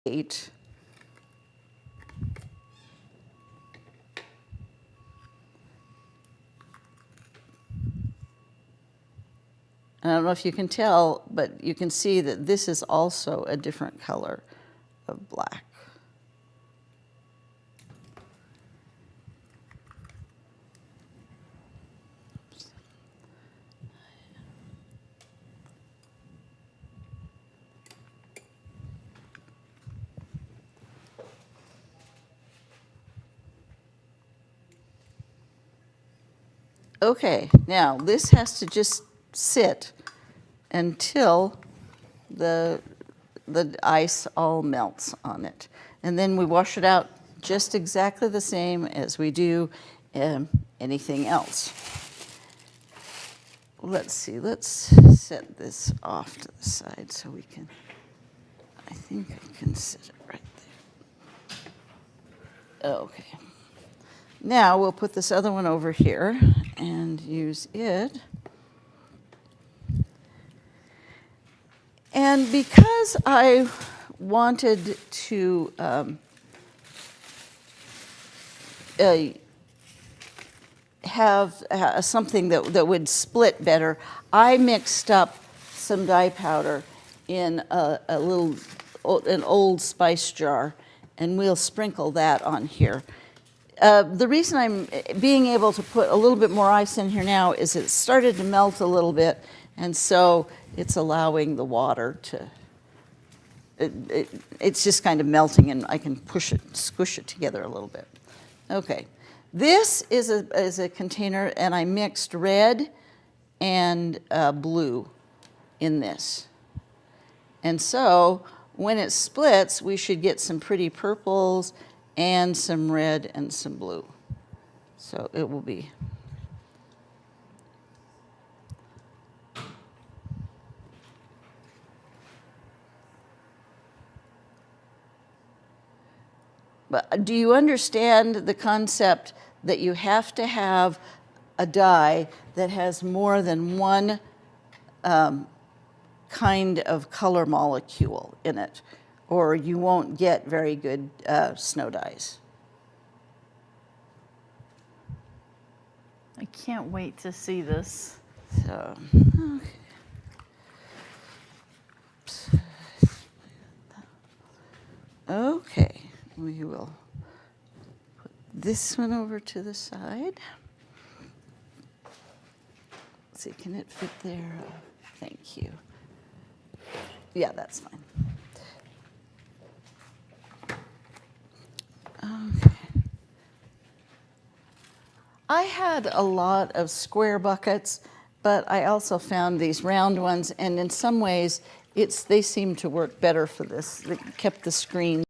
8. I don't know if you can tell, but you can see that this is also a different color of black. Okay, now this has to just sit until the ice all melts on it. And then we wash it out just exactly the same as we do anything else. Let's see, let's set this off to the side so we can, I think I can set it right there. Okay. Now we'll put this other one over here and use it. And because I wanted to have something that would split better, I mixed up some dye powder in an old spice jar, and we'll sprinkle that on here. The reason I'm being able to put a little bit more ice in here now is it started to melt a little bit, and so it's allowing the water to, it's just kind of melting, and I can push it, squish it together a little bit. Okay, this is a container, and I mixed red and blue in this. And so when it splits, we should get some pretty purples and some red and some blue. So it will be. But do you understand the concept that you have to have a dye that has more than one kind of color molecule in it, or you won't get very good snow dyes? I can't wait to see this. So, okay, we will put this one over to the side. Let's see, can it fit there? Thank you. Yeah, that's fine. Okay. I had a lot of square buckets, but I also found these round ones, and in some ways, they seem to work better for this. They kept the screen